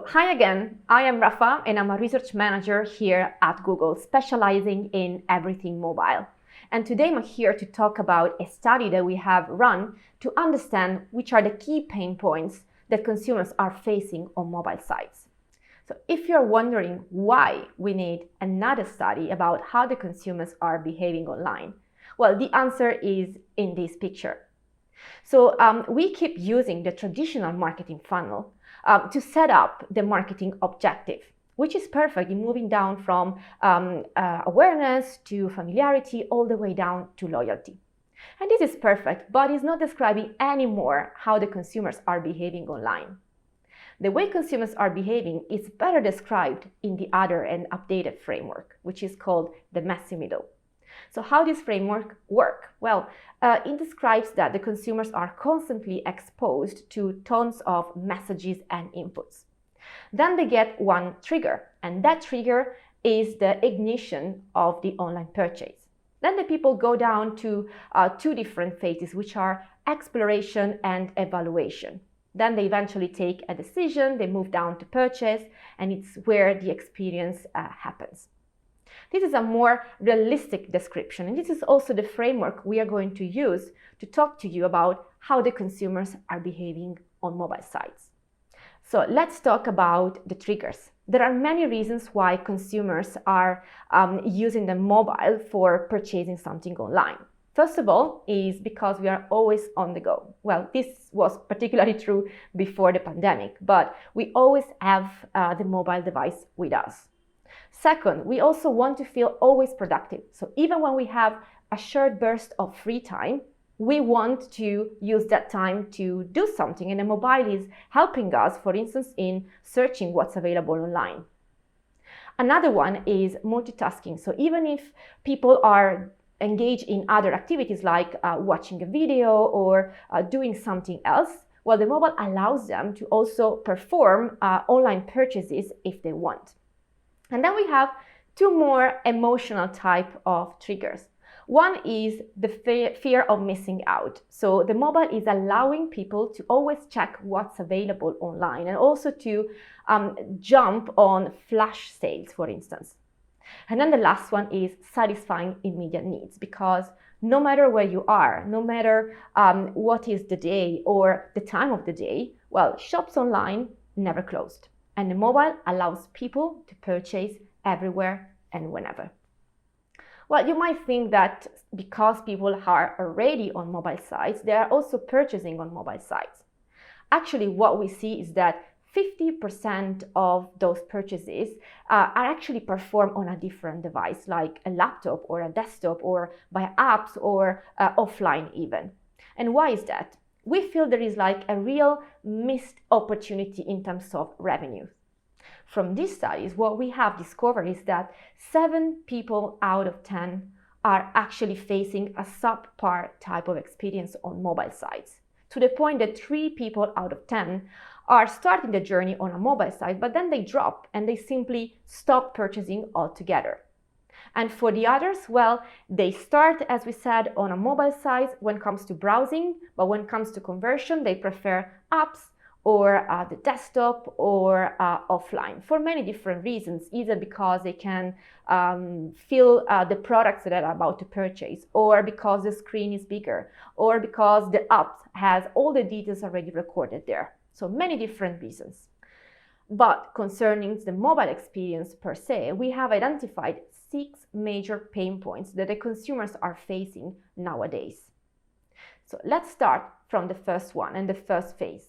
So hi again, I am Rafa and I'm a research manager here at Google, specializing in everything mobile. And today I'm here to talk about a study that we have run to understand which are the key pain points that consumers are facing on mobile sites. So if you're wondering why we need another study about how the consumers are behaving online, well, the answer is in this picture. So we keep using the traditional marketing funnel to set up the marketing objective, which is perfect in moving down from awareness to familiarity all the way down to loyalty. And this is perfect, but it's not describing anymore how the consumers are behaving online. The way consumers are behaving is better described in the other and updated framework, which is called the messy middle. So how does this framework work? Well, it describes that the consumers are constantly exposed to tons of messages and inputs. Then they get one trigger, and that trigger is the ignition of the online purchase. Then the people go down to two different phases, which are exploration and evaluation. Then they eventually take a decision, they move down to purchase, and it's where the experience happens. This is a more realistic description, and this is also the framework we are going to use to talk to you about how the consumers are behaving on mobile sites. So let's talk about the triggers. There are many reasons why consumers are using the mobile for purchasing something online. First of all is because we are always on the go. Well, this was particularly true before the pandemic, but we always have the mobile device with us. Second, we also want to feel always productive. So even when we have a short burst of free time, we want to use that time to do something, and the mobile is helping us, for instance, in searching what's available online. Another one is multitasking. So even if people are engaged in other activities like watching a video or doing something else, well, the mobile allows them to also perform online purchases if they want. And then we have two more emotional type of triggers. One is the fear of missing out. So the mobile is allowing people to always check what's available online and also to jump on flash sales, for instance. And then the last one is satisfying immediate needs, because no matter where you are, no matter what is the day or the time of the day, well, shops online never closed. And the mobile allows people to purchase everywhere and whenever. Well, you might think that because people are already on mobile sites, they are also purchasing on mobile sites. Actually, what we see is that 50% of those purchases are actually performed on a different device, like a laptop or a desktop or by apps or offline even. And why is that? We feel there is like a real missed opportunity in terms of revenue. From these studies, what we have discovered is that 7 people out of 10 are actually facing a subpar type of experience on mobile sites, to the point that 3 people out of 10 are starting the journey on a mobile site, but then they drop and they simply stop purchasing altogether. And for the others, well, they start, as we said, on a mobile site when it comes to browsing, but when it comes to conversion, they prefer apps or the desktop or offline for many different reasons, either because they can feel the products that are about to purchase, or because the screen is bigger, or because the app has all the details already recorded there. So many different reasons. But concerning the mobile experience per se, we have identified 6 major pain points that the consumers are facing nowadays. So let's start from the first one and the first phase.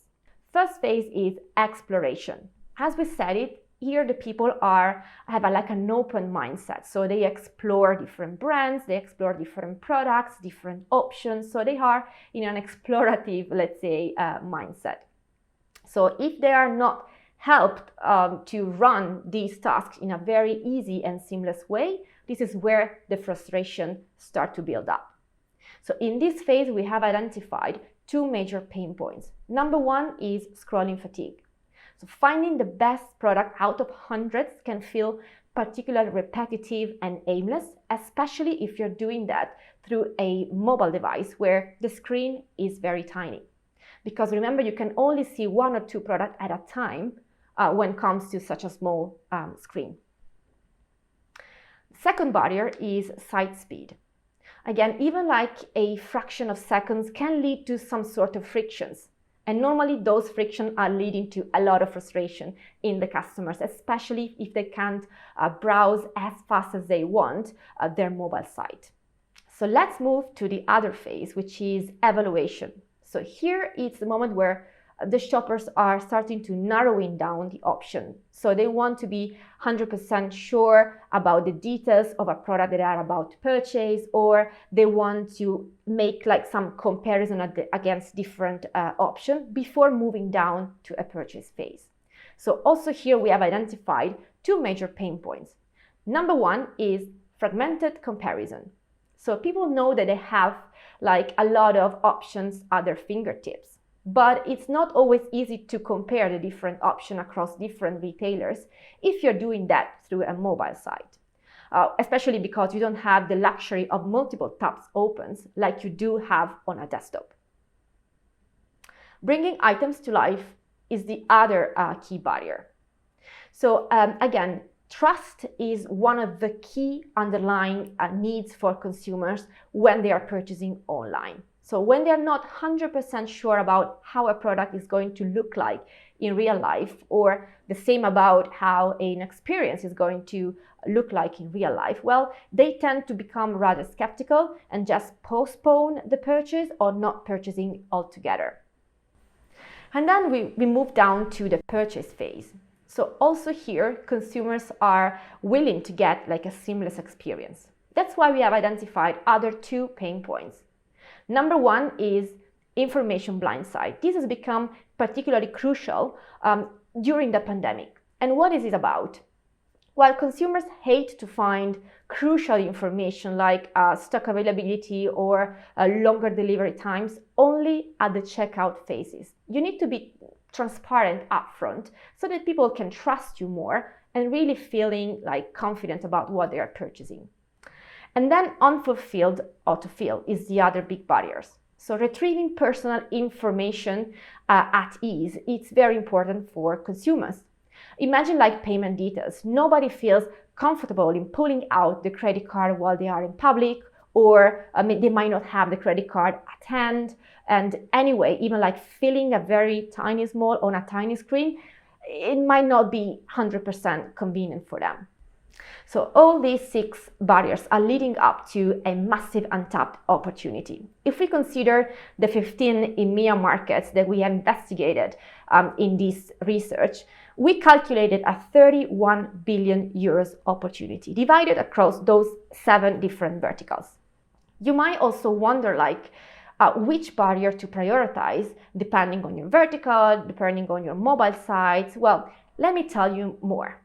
First phase is exploration. As we said it, here the people have an open mindset. So they explore different brands, they explore different products, different options. So they are in an explorative, let's say, mindset. So if they are not helped to run these tasks in a very easy and seamless way, this is where the frustration starts to build up. So in this phase, we have identified 2 major pain points. Number 1 is scrolling fatigue. So finding the best product out of hundreds can feel particularly repetitive and aimless, especially if you're doing that through a mobile device where the screen is very tiny. Because remember, you can only see 1 or 2 products at a time when it comes to such a small screen. Second barrier is site speed. Again, even like a fraction of seconds can lead to some sort of frictions. And normally those frictions are leading to a lot of frustration in the customers, especially if they can't browse as fast as they want their mobile site. So let's move to the other phase, which is evaluation. So here it's the moment where the shoppers are starting to narrowing down the option. So they want to be 100% sure about the details of a product that they are about to purchase, or they want to make like some comparison against different options before moving down to a purchase phase. So also here we have identified two major pain points. Number one is fragmented comparison. So people know that they have like a lot of options at their fingertips, but it's not always easy to compare the different options across different retailers if you're doing that through a mobile site, especially because you don't have the luxury of multiple tabs opens like you do have on a desktop. Bringing items to life is the other key barrier. So again, trust is one of the key underlying needs for consumers when they are purchasing online. So when they're not 100% sure about how a product is going to look like in real life, or the same about how an experience is going to look like in real life, well, they tend to become rather skeptical and just postpone the purchase or not purchasing altogether. And then we move down to the purchase phase. So also here, consumers are willing to get like a seamless experience. That's why we have identified other two pain points. Number one is information blindside. This has become particularly crucial during the pandemic. And what is it about? Well, consumers hate to find crucial information like stock availability or longer delivery times only at the checkout phases. You need to be transparent upfront so that people can trust you more and really feeling like confident about what they are purchasing. And then unfulfilled autofill is the other big barriers. So retrieving personal information at ease, it's very important for consumers. Imagine like payment details. Nobody feels comfortable in pulling out the credit card while they are in public, or they might not have the credit card at hand. And anyway, even like filling a very tiny small on a tiny screen, it might not be 100% convenient for them. So all these 6 barriers are leading up to a massive untapped opportunity. If we consider the 15 EMEA markets that we have investigated in this research, we calculated a 31 billion euros opportunity divided across those 7 different verticals. You might also wonder which barrier to prioritize depending on your vertical, depending on your mobile sites. Well, let me tell you more.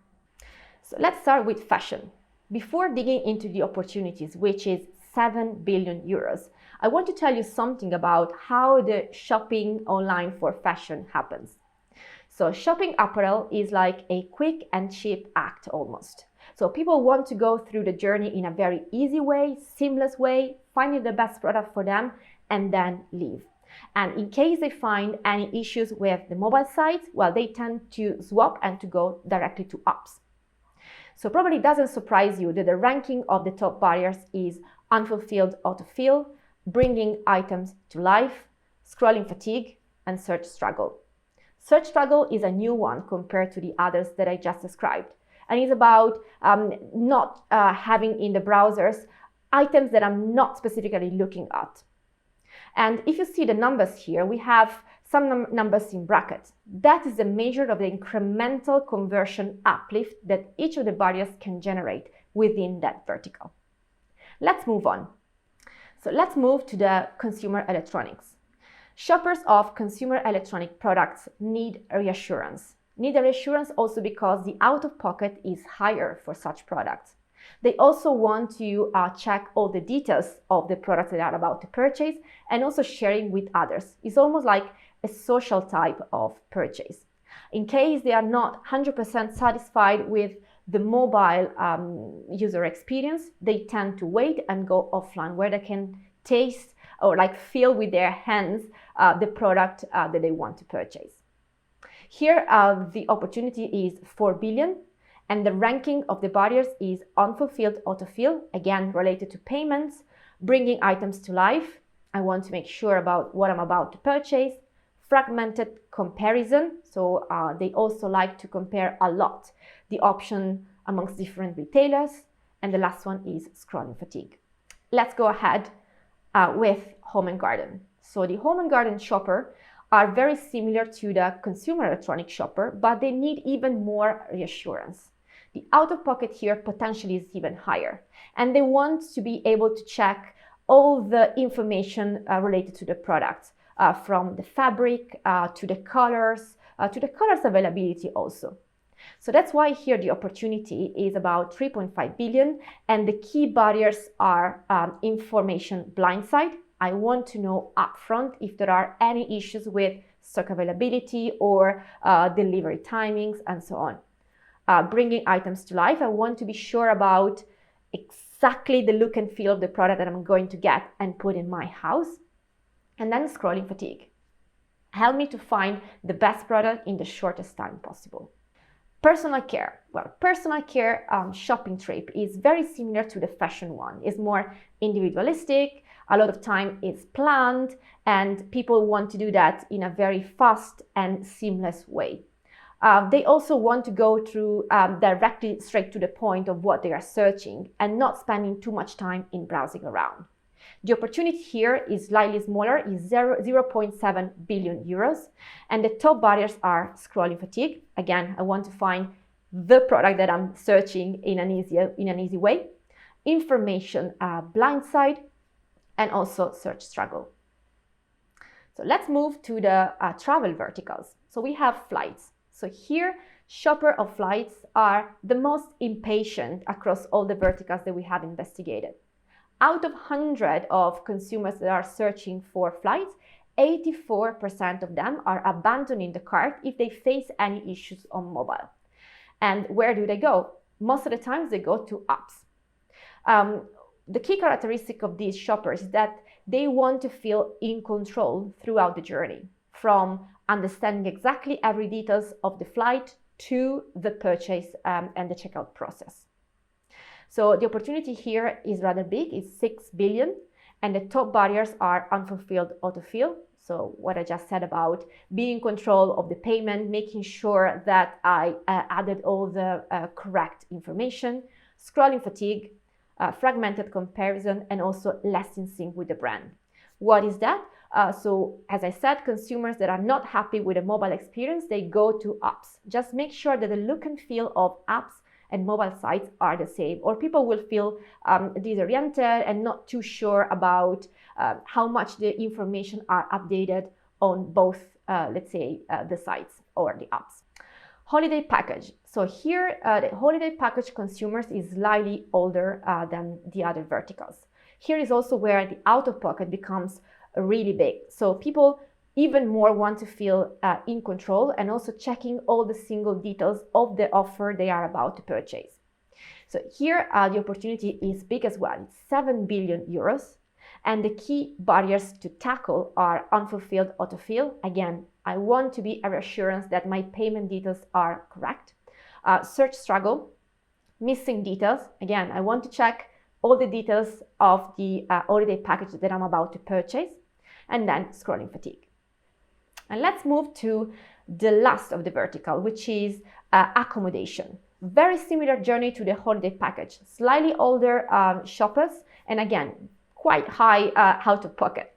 So let's start with fashion. Before digging into the opportunities, which is 7 billion euros, I want to tell you something about how the shopping online for fashion happens. So shopping apparel is like a quick and cheap act almost. So people want to go through the journey in a very easy way, seamless way, finding the best product for them and then leave. And in case they find any issues with the mobile sites, well, they tend to swap and to go directly to apps. So probably it doesn't surprise you that the ranking of the top barriers is unfulfilled autofill, bringing items to life, scrolling fatigue, and search struggle. Search struggle is a new one compared to the others that I just described, and it's about not having in the browsers items that I'm not specifically looking at. And if you see the numbers here, we have some numbers in brackets. That is the measure of the incremental conversion uplift that each of the barriers can generate within that vertical. Let's move on. So let's move to the consumer electronics. Shoppers of consumer electronic products need reassurance. Need a reassurance also because the out-of-pocket is higher for such products. They also want to check all the details of the products they are about to purchase and also sharing with others. It's almost like a social type of purchase. In case they are not 100% satisfied with the mobile user experience, they tend to wait and go offline where they can taste or feel with their hands the product that they want to purchase. Here, the opportunity is 4 billion, and the ranking of the barriers is unfulfilled autofill, again related to payments, bringing items to life. I want to make sure about what I'm about to purchase. Fragmented comparison, so they also like to compare a lot the option amongst different retailers. And the last one is scrolling fatigue. Let's go ahead with home and garden. So the home and garden shopper are very similar to the consumer electronic shopper, but they need even more reassurance. The out-of-pocket here potentially is even higher, and they want to be able to check all the information related to the product, from the fabric to the colors availability also. So that's why here the opportunity is about 3.5 billion, and the key barriers are information blindside. I want to know upfront if there are any issues with stock availability or delivery timings and so on. Bringing items to life, I want to be sure about exactly the look and feel of the product that I'm going to get and put in my house. And then scrolling fatigue. Help me to find the best product in the shortest time possible. Personal care. Well, personal care shopping trip is very similar to the fashion one. It's more individualistic. A lot of time is planned, and people want to do that in a very fast and seamless way. They also want to go through directly straight to the point of what they are searching and not spending too much time in browsing around. The opportunity here is slightly smaller, is 0.7 billion euros, and the top barriers are scrolling fatigue. Again, I want to find the product that I'm searching in an easy way. Information blindside, and also search struggle. So let's move to the travel verticals. So we have flights. So here, shopper of flights are the most impatient across all the verticals that we have investigated. Out of 100 of consumers that are searching for flights, 84% of them are abandoning the cart if they face any issues on mobile. And where do they go? Most of the times they go to apps. The key characteristic of these shoppers is that they want to feel in control throughout the journey, from understanding exactly every details of the flight to the purchase and the checkout process. So the opportunity here is rather big, it's 6 billion, and the top barriers are unfulfilled autofill. So what I just said about being in control of the payment, making sure that I added all the correct information, scrolling fatigue, fragmented comparison, and also less in sync with the brand. What is that? So as I said, consumers that are not happy with a mobile experience, they go to apps. Just make sure that the look and feel of apps and mobile sites are the same, or people will feel disoriented and not too sure about how much the information are updated on both, the sites or the apps. Holiday package. So here, the holiday package consumers is slightly older than the other verticals. Here is also where the out-of-pocket becomes really big. So people even more want to feel in control and also checking all the single details of the offer they are about to purchase. So here the opportunity is big as well. It's 7 billion euros, and the key barriers to tackle are unfulfilled autofill. Again, I want to be a reassurance that my payment details are correct. Search struggle, missing details. Again, I want to check all the details of the holiday package that I'm about to purchase, and then scrolling fatigue. And let's move to the last of the vertical, which is accommodation. Very similar journey to the holiday package. Slightly older shoppers, and again, quite high out-of-pocket.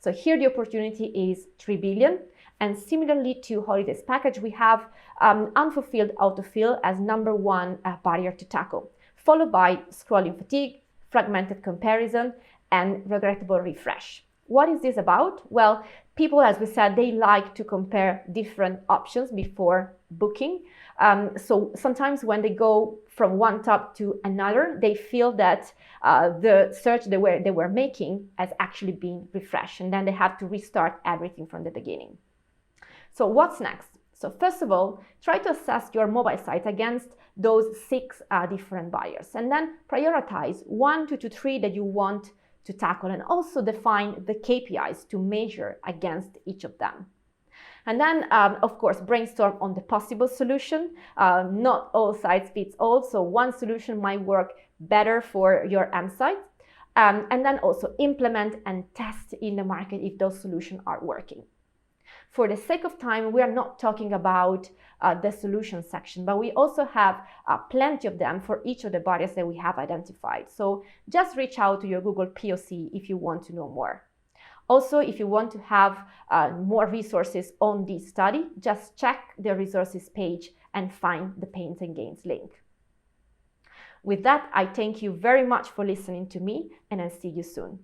So here the opportunity is 3 billion. And similarly to holidays package, we have unfulfilled autofill as number one barrier to tackle, followed by scrolling fatigue, fragmented comparison, and regrettable refresh. What is this about? Well, people, as we said, they like to compare different options before booking. So sometimes when they go from one tab to another, they feel that the search they were making has actually been refreshed, and then they have to restart everything from the beginning. So what's next? So first of all, try to assess your mobile site against those 6 different buyers, and then prioritize 1, 2 to 3 that you want to tackle, and also define the KPIs to measure against each of them. And then, of course, brainstorm on the possible solution. Not all sites fits all, so one solution might work better for your M site. And then also implement and test in the market if those solutions are working. For the sake of time, we are not talking about the solution section, but we also have plenty of them for each of the barriers that we have identified. So just reach out to your Google POC if you want to know more. Also, if you want to have more resources on this study, just check the resources page and find the Pains and Gains link. With that, I thank you very much for listening to me, and I'll see you soon.